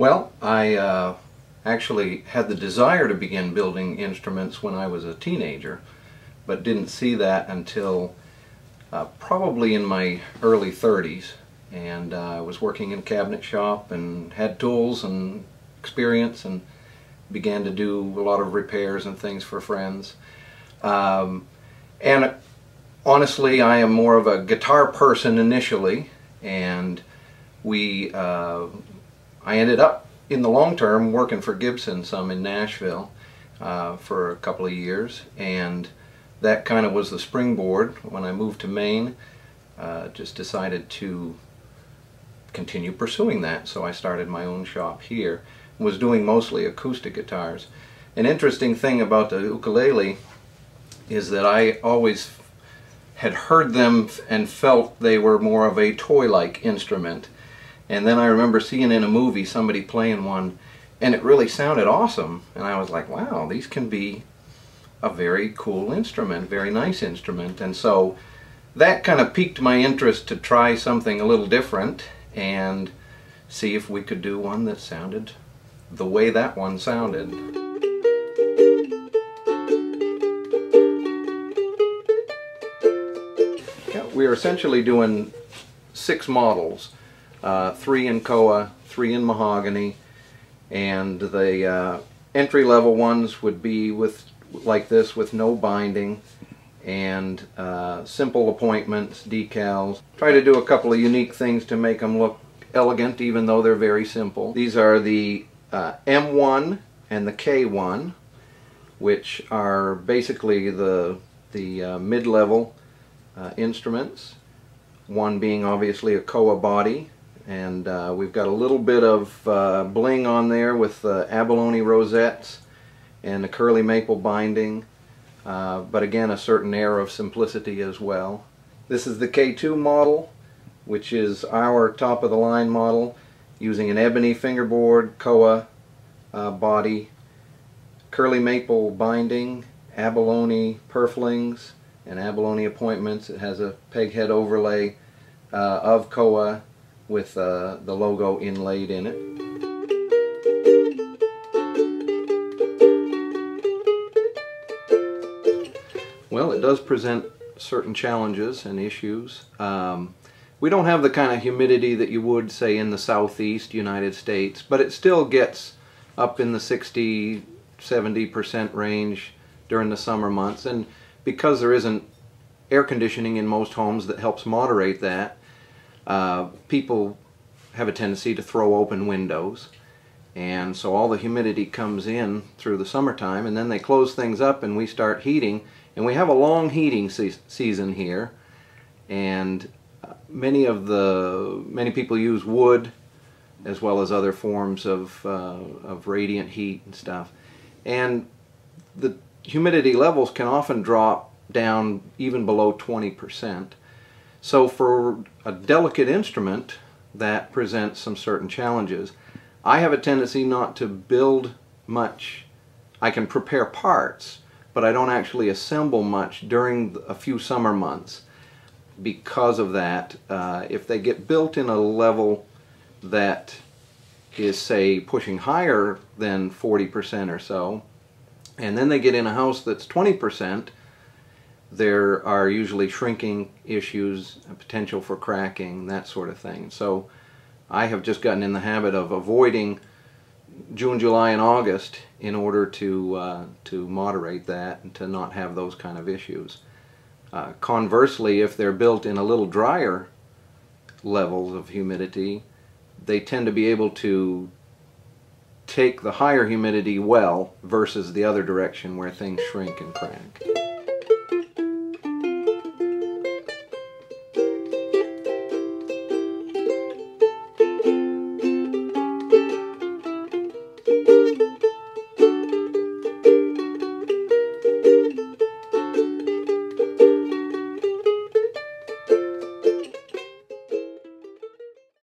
Well, I actually had the desire to begin building instruments when I was a teenager, but didn't see that until probably in my early 30s. And I was working in a cabinet shop and had tools and experience and began to do a lot of repairs and things for friends. And honestly, I am more of a guitar person initially, and I ended up in the long term working for Gibson some in Nashville for a couple of years, and that kind of was the springboard. When I moved to Maine, just decided to continue pursuing that, so I started my own shop here. Was doing mostly acoustic guitars. An interesting thing about the ukulele is that I always had heard them and felt they were more of a toy-like instrument. And then I remember seeing in a movie somebody playing one, and it really sounded awesome. And I was like, wow, these can be a very cool instrument, very nice instrument. And so that kind of piqued my interest to try something a little different and see if we could do one that sounded the way that one sounded. Yeah, we're essentially doing 6 models, 3 in koa, 3 in mahogany, and the entry-level ones would be with like this, with no binding, and simple appointments, decals. Try to do a couple of unique things to make them look elegant, even though they're very simple. These are the M1 and the K1, which are basically the mid-level instruments. One being obviously a koa body, and we've got a little bit of bling on there with abalone rosettes and a curly maple binding, but again a certain air of simplicity as well. This is the K2 model, which is our top-of-the-line model, using an ebony fingerboard, koa body, curly maple binding, abalone purflings, and abalone appointments. It has a peghead overlay of koa with the logo inlaid in it. Well, it does present certain challenges and issues. We don't have the kind of humidity that you would, say, in the southeast United States, but it still gets up in the 60–70% range during the summer months, and because there isn't air conditioning in most homes that helps moderate that, people have a tendency to throw open windows, and so all the humidity comes in through the summertime, and then they close things up and we start heating, and we have a long heating season here, and many people use wood as well as other forms of radiant heat and stuff, and the humidity levels can often drop down even below 20%. So for a delicate instrument, that presents some certain challenges. I have a tendency not to build much. I can prepare parts, but I don't actually assemble much during a few summer months. Because of that, if they get built in a level that is, say, pushing higher than 40% or so, and then they get in a house that's 20%, there are usually shrinking issues, potential for cracking, that sort of thing. So I have just gotten in the habit of avoiding June, July, and August in order to moderate that and to not have those kind of issues. Conversely, if they're built in a little drier levels of humidity, they tend to be able to take the higher humidity well versus the other direction where things shrink and crack.